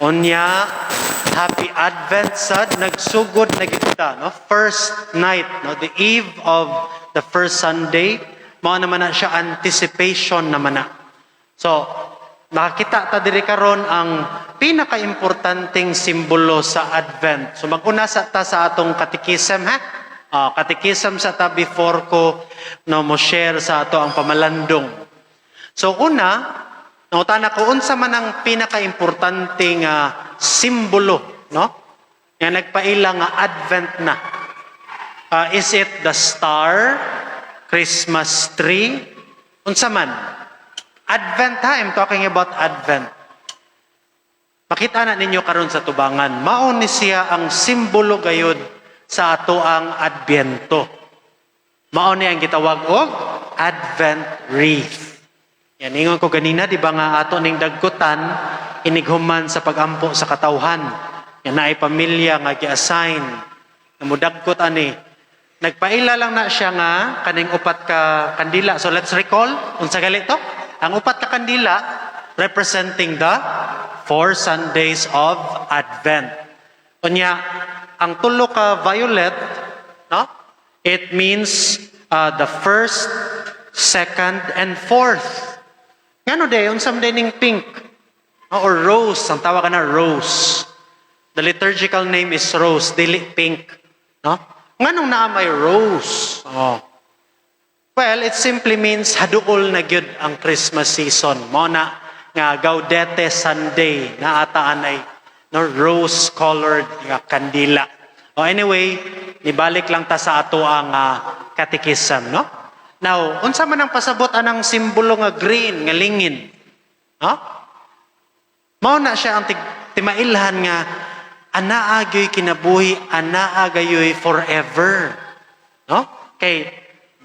Unya, Happy Advent sad, nagsugod na kita, no? First night, no? The eve of the first Sunday, mao naman na siya anticipation naman na. So, nakakita ta diri karon ang pinaka-importanting simbolo sa Advent. So mag-una ta sa atong katekism, ha? Katekism sa ta before ko no mo share sa ato ang pamalandong. So una, nautana ko unsa man ang pinaka-importanting simbolo, no? Nga nagpaila nga Advent na. Is it the star, Christmas tree, unsa man? Advent, ha? I'm talking about Advent. Makita na ninyo karon sa tubangan. Mao ni siya ang simbolo gayud sa ato ang Adbyento. Mao ni ang gitawag og Advent wreath. Yan ingon ko ganina, di ba nga ato ning dagkutan inighuman sa pagampo sa katawhan. Yan naay pamilya nga gi-assign. Namudagkot ani. Nagpaila lang na siya nga kaning upat ka kandila. So let's recall unsa gali to? Ang upat ka kandila representing the 4 Sundays of Advent. Unya, ang tulo ka violet, no? It means the first, second, and fourth. Ngano day, unsam day ning pink? Or rose, ang tawag na rose. The liturgical name is rose, dili pink. No? Nganong naa may rose? Oh. Well, it simply means haduol na gyud ang Christmas season. Mao na nga Gaudete Sunday na ataan ay no, rose-colored nga kandila. Anyway, nibalik lang ta sa ato ang katekism, no? Now, unsa man ang pasabot anang simbolo nga green, nga lingin? No? Mao na siya ang timailhan nga anaa gyoy kinabuhi, anaa gayoy forever. No? Kay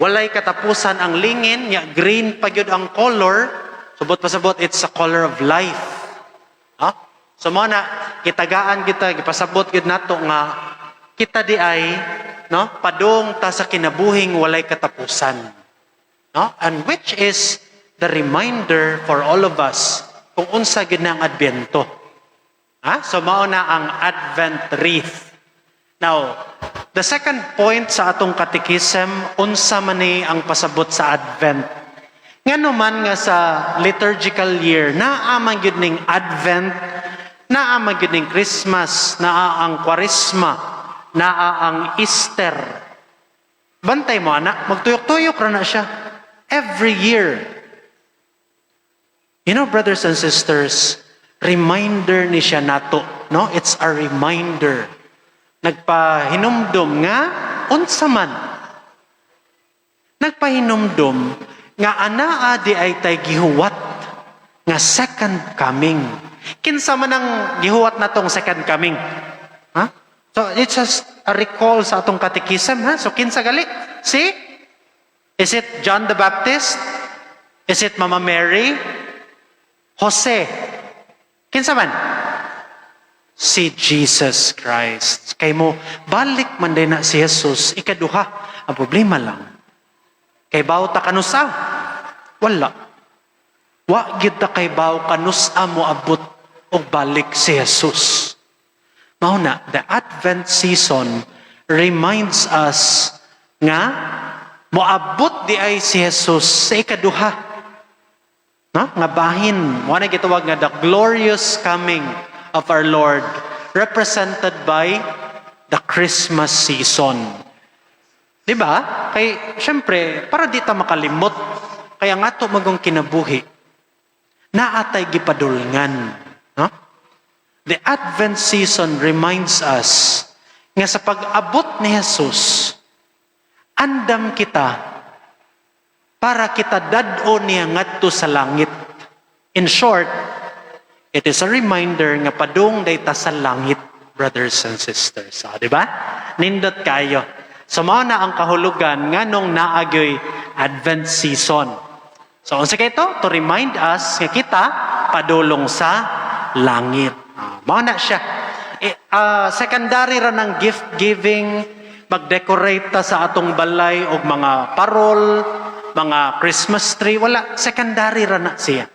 walay katapusan ang lingin, nya green pa gyud ang color. Subot pasabot, it's a color of life. Huh? So mo na kitagaan kita, gipasabot gyud nato nga kita di ay no, padung ta sa kinabuhing walay katapusan. No? And which is the reminder for all of us kung unsa gyud ang Adbyento. So mao na ang Advent wreath. Now, the second point sa atong katekism, unsa man ni ang pasabot sa Advent. Ngano man nga sa liturgical year, naa man gyud ning Advent, naa man gyud ning Christmas, naa ang Kwaresma, naa ang Easter. Bantay mo anak, magtuyok-tuyok ra na siya every year. You know, brothers and sisters, reminder ni siya nato, no? It's a reminder. Nagpahinumdom nga unsa man. Nagpahinumdom nga anaa di ay tay gihuwat nga second coming. Kinsa man ang gihuwat natong second coming? Ha? So it's just a recall sa atong katekism, ha? So kinsa gali? See? Is it John the Baptist? Is it Mama Mary? Jose? Kinsa man? Si Jesus Christ. Kay mo, balik man din na si Jesus, ikaduha. Ang problema lang, kay baw ta kanusa? Wala. Wa gyud ta kay baw kanusa mo abot og balik si Jesus. Mao na, the Advent season reminds us nga moabot di ay si Jesus sa ikaduha. No? Nga bahin, mo na gitawag nga the glorious coming of our Lord, represented by the Christmas season. Diba? Kay, syempre, para di ta makalimot, kaya nga to magong kinabuhi, naatay gipadulngan. No? The Advent season reminds us nga sa pag-abot ni Jesus, andam kita para kita dad-o niya ngadto sa langit. In short, it is a reminder nga padung dayta sa langit, brothers and sisters. Diba? Nindot kayo. So mao na ang kahulugan nganong naagyoy Advent season. So unsa kay ito? To remind us nga kita padulong sa langit. Mao na siya. Secondary ra ng gift giving, mag-decorate ta sa atong balay og mga parol, mga Christmas tree, wala, secondary ra na siya.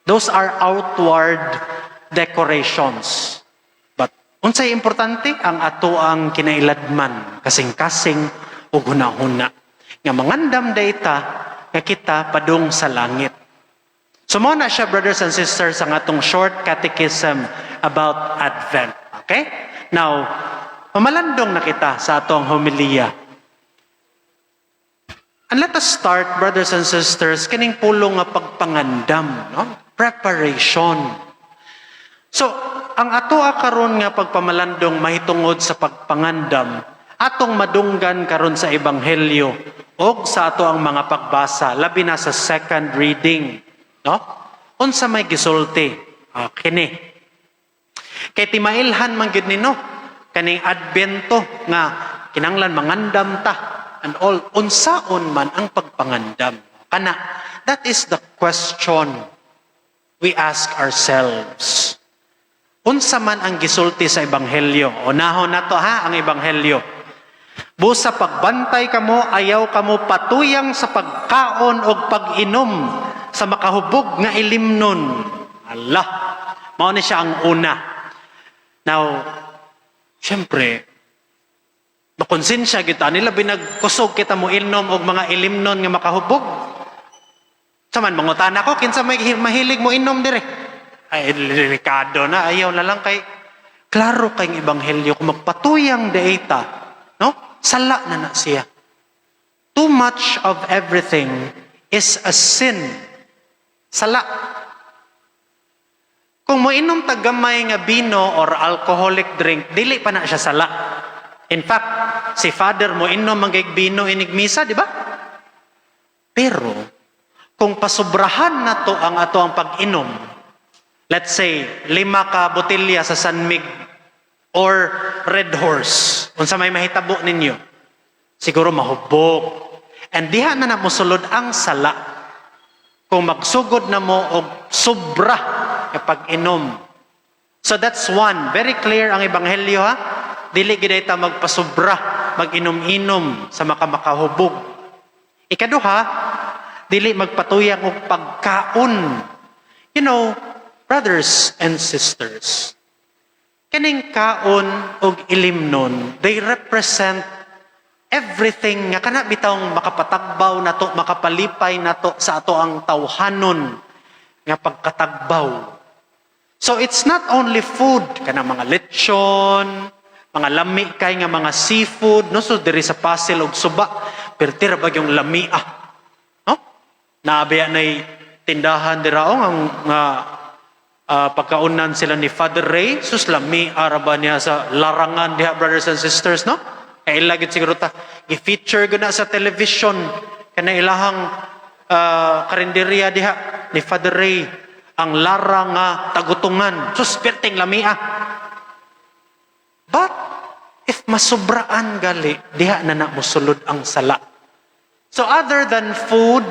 Those are outward decorations. But unsay importante ang ato ang kinailadman kasing-kasing ug hunahuna nga mangandam dayta nga kita padung sa langit. So mo na siya, brothers and sisters, ang atong short catechism about Advent. Okay? Now, mamalandong na kita sa atong homilya. And let us start, brothers and sisters, kining pulong nga pagpangandam, no? Preparation. So, ang ato karon nga pagpamalandong mahitungod sa pagpangandam, atong madunggan karon sa ebanghelyo o sa ato ang mga pagbasa, labi na sa second reading, no? Unsa may gisulti? Kini. Kay timailhan man gyud nino kaning Adbento nga kinanglan mangandam ta. And all, unsaon man ang pagpangandam. Kana, that is the question we ask ourselves. Unsa man ang gisulti sa ebanghelyo. Unahon na to ang ebanghelyo. Busa pagbantay kamo, ayaw kamo patuyang sa pagkaon o pag-inom sa makahubog nga ilimnon. Allah, mao ni siya ang una. Now, syempre, makonsensya kita nila binagkusog kita mo ilnom og mga ilimnon nga makahubog. Saman mangutana ko kinsa may mahilig mo inom dire. Ay delikado na, ayaw na lang kay klaro kay ebanghelyo kung magpatuyang deita, no? Sala na siya. Too much of everything is a sin. Sala. Kung mo inom tagamay nga bino or alcoholic drink, dili pa na siya sala. In fact, si Father mo inom manggig bino inigmisa, di ba? Pero, kung pasubrahan na to ang ato ang pag-inom, let's say, 5 ka botelya sa San Mig or Red Horse, unsa may mahitabo ninyo, siguro mahubog. And diha na musulod ang sala. Kung magsugod na mo og sobra kapag inom. So that's one. Very clear ang ebanghelyo ha. Dili gid ta magpasobra, mag-inom-inom sa makamakahubog. Ikaduha, dili magpatuyang og pagkaon. You know, brothers and sisters, kining kaon og ilimnon, they represent everything nga kana bitawng makapatagbaw nato, makapalipay nato sa ato ang tawhanon nga pagkatagbaw. So it's not only food, kana mga lechon, mga lami kay nga mga seafood, no? So diri sa Pasil og suba, pertira ba yung lamia? No? Naabaya na'y tindahan diraong ang pagkaunan sila ni Father Ray, sus lamia araba niya sa larangan diha, brothers and sisters, no? Kaya ilagit siguro ta, i-feature ko na sa television, kana ilahang karinderya diha ni Father Ray, ang larang tagutungan, sus perting lamia. But, if masubraan gali, diha na musulod ang sala. So other than food,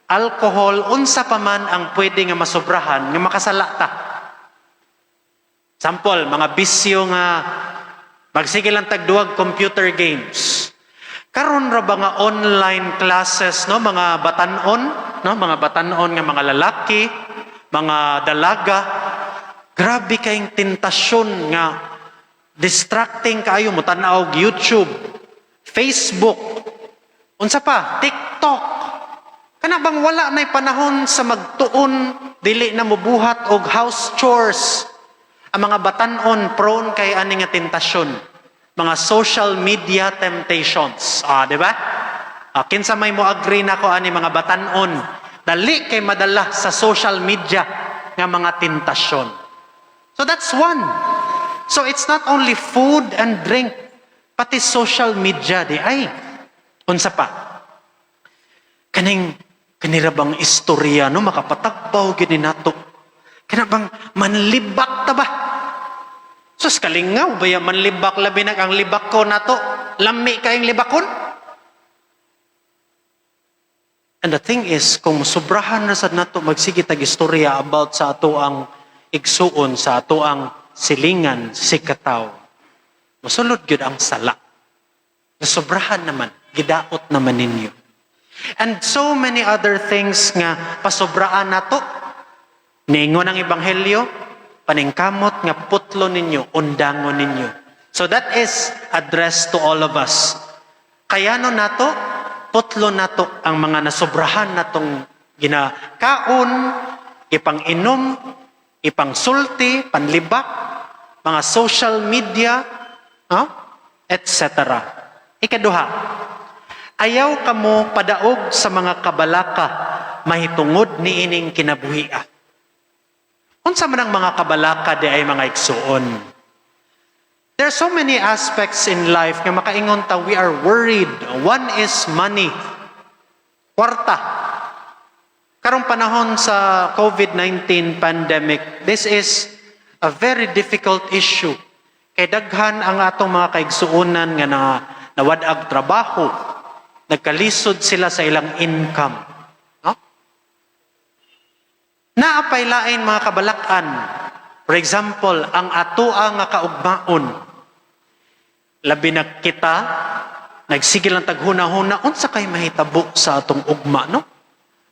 alcohol, unsa pa man ang pwede nga masubrahan, nga makasala ta. Sample, mga bisyo nga, magsige lang tagduwag computer games. Karon ra ba nga online classes, no? Mga batanon, no? Mga batanon nga mga lalaki, mga dalaga, grabe kayong tentasyon nga distracting kayo mo tanaw YouTube, Facebook, unsa pa, TikTok. Kana bang wala nay panahon sa magtuon, dili na mobuhat og house chores. Ang mga batanon prone kay ani nga tentasyon, mga social media temptations. Di ba? Kinsa may mo agree nako ani mga batanon, dali kay madala sa social media nga mga tentasyon. So that's one. So it's not only food and drink, pati social media di ay. Unsa pa? Kanirabang istorya no makapatagbaw gid nato. Kanabang manlibak ta ba? Sus kalingaw baya manlibak labi nag ang libak ko nato. Lami kayong libakon. And the thing is, kung sobrahan na sad nato magsige tag istorya about sa ato ang igsuon, sa ato ang silingan, sikataw, masulod gyud ang sala. Nasobrahan naman, gidaot naman ninyo. And so many other things nga pasobraan nato. Ningon ang ebanghelyo, paningkamot nga putlo ninyo, undangon ninyo. So that is addressed to all of us. Kaya no nato, putlo nato ang mga nasobrahan natong ginakaon, ipang-inom, ipang-sulti, panlibak, mga social media, etc. Ikaduha, ayaw kamo padaog sa mga kabalaka mahitungod ni ining kinabuhia. Unsa man ang mga kabalaka di ay mga igsuon. There are so many aspects in life nga makaingon ta we are worried. One is money. Kwarta. Karong panahon sa COVID-19 pandemic, this is a very difficult issue. Kay daghan ang atong mga kaigsuonan nga nawadag trabaho. Nagkalisod sila sa ilang income. No? Naapay lain mga kabalakan. For example, ang atoa nga kaugmaon. Labi na kita, nagsigil ang taghuna-huna, unsa kay mahitabo sa atong ugma, no?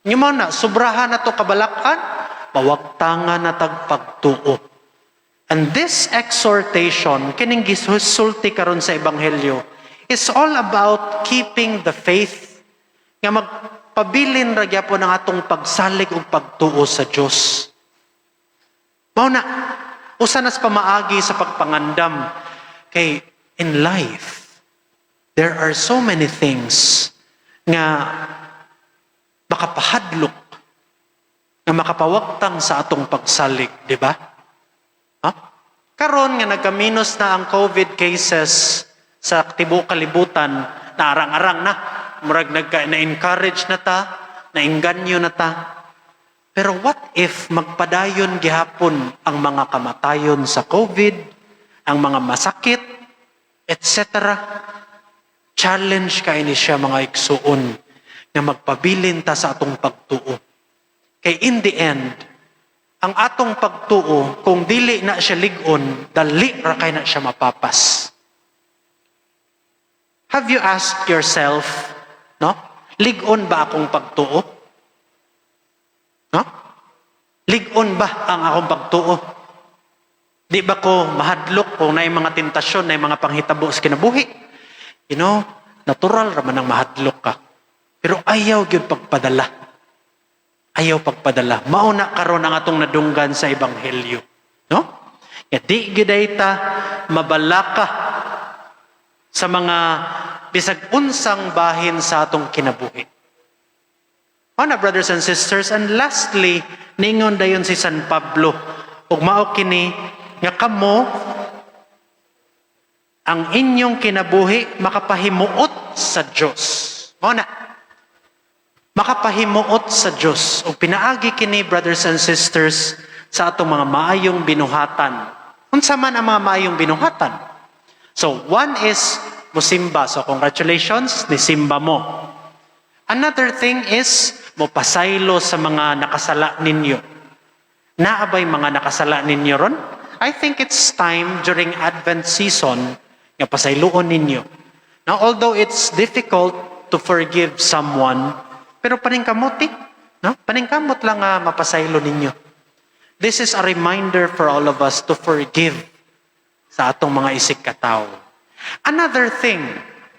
Nga mo na, sobrahan na to kabalakan, pawagtangan na tagpagtuo. And this exhortation, kining gisulti karon sa Ebanghelyo, is all about keeping the faith, nga magpabilin ra gyapon ang atong pagsalig ug pagtuo sa Dios. Mao na, usa nas pamaagi sa pagpangandam kay in life, there are so many things nga makapahadlok, nga makapawagtang sa atong pagsalig, di ba? Karon nga nagkaminos na ang COVID cases sa tibuok kalibutan, naarang-arang na, murag na-encourage na ta, nainganyo na ta. Pero what if magpadayon gihapon ang mga kamatayon sa COVID, ang mga masakit, etc. Challenge kay ni siya mga igsuon na magpabilin ta sa atong pagtuo. Kay in the end, ang atong pagtuo, kung dili na siya ligon, dali ra kay na siya mapapas. Have you asked yourself, no? Ligon ba akong pagtuo? No? Ligon ba ang akong pagtuo? Di ba ko mahadlok kung na mga tentasyon, na mga panghitabo sa kinabuhi? You know, natural raman ang mahadlok ka. Pero ayaw yun pagpadala. Ayaw pagpadala. Mauna karon ang atong nadunggan sa Ebanghelyo. No? Di giday ta mabalaka sa mga bisag unsang bahin sa atong kinabuhi. Ana, brothers and sisters, and lastly, ningon dayon si San Pablo, ug mao kini nga kamo ang inyong kinabuhi makapahimuot sa Dios. Mao na. Makapahimuot sa Dios. Ug pinaagi kini, brothers and sisters, sa atong mga maayong binuhatan. Unsa man ang mga maayong binuhatan? So, one is musimba. So, congratulations, nisimba mo. Another thing is mopasaylo sa mga nakasala ninyo. Naabay mga nakasala ninyo ron? I think it's time during Advent season nga pasayloon ninyo. Now, although it's difficult to forgive someone, pero paningkamuti, no? Paningkamot lang mapasaylo ninyo. This is a reminder for all of us to forgive sa atong mga isig katao. Another thing,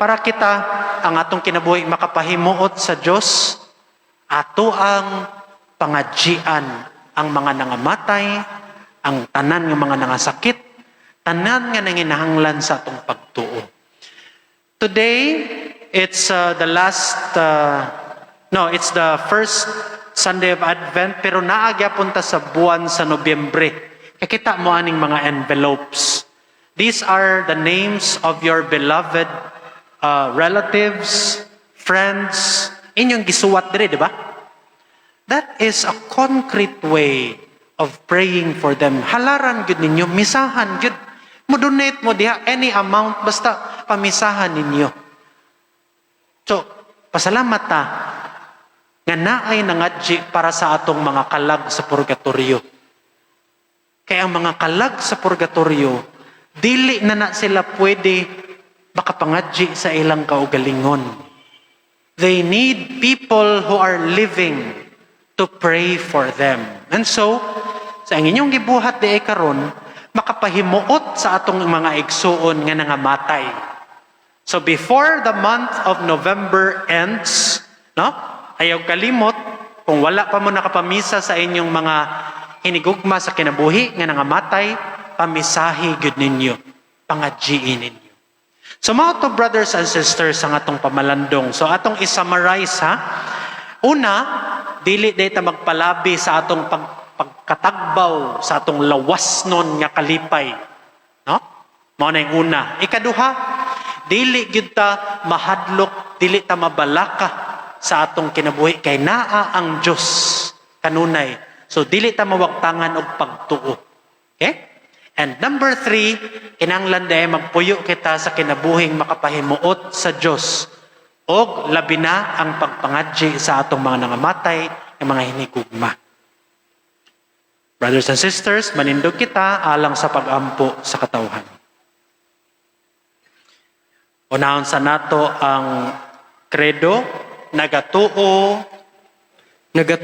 para kita ang atong kinabuhi makapahimuot sa Dios, ato ang pangadjian ang mga nangamatay, ang tanan ng mga nangasakit, tanan nga nanginahanglan sa atong pagtuo. Today, it's it's the first Sunday of Advent, pero naagya punta sa buwan sa Nobyembre. Kakita mo aning mga envelopes. These are the names of your beloved relatives, friends, inyong gisuwat dire, di ba? That is a concrete way of praying for them. Halaran gyud ninyo, misahan gyud. Mo-donate mo diha any amount, basta pamisahan ninyo. So, pasalamat ta nga naay nangadji para sa atong mga kalag sa purgatorio. Kaya ang mga kalag sa purgatorio, dili na sila pwede makapangadji sa ilang kaugalingon. They need people who are living to pray for them. And so, So ang inyong gibuhat di karon makapahimuot sa atong mga igsuon nga nangamatay. So before the month of November ends, no? Ayaw kalimot kung wala pa mo nakapamisa sa inyong mga hinigugma sa kinabuhi nga nangamatay, pamisahi gyud ninyo, pangadjiin ninyo. So mga to brothers and sisters ang atong pamalandong. So atong i-summarize ha. Una, dili data magpalabi sa atong pagkatagbaw sa atong lawas nun nga kalipay. No? Mao na yung una. Ikaduha, dili gyud ta mahadlok, dili ta mabalaka sa atong kinabuhi kay naa ang Dios kanunay. So dili ta mawagtangan og pagtuo. Okay? And number 3, kinahanglan dai magpuyo kita sa kinabuhing makapahimuot sa Dios og labi na ang pagpangadji sa atong mga nangamatay ng mga hinigugma. Brothers and sisters, manindog kita alang sa pag-ampo sa katawhan. Unahon sa nato ang credo, nagatuo,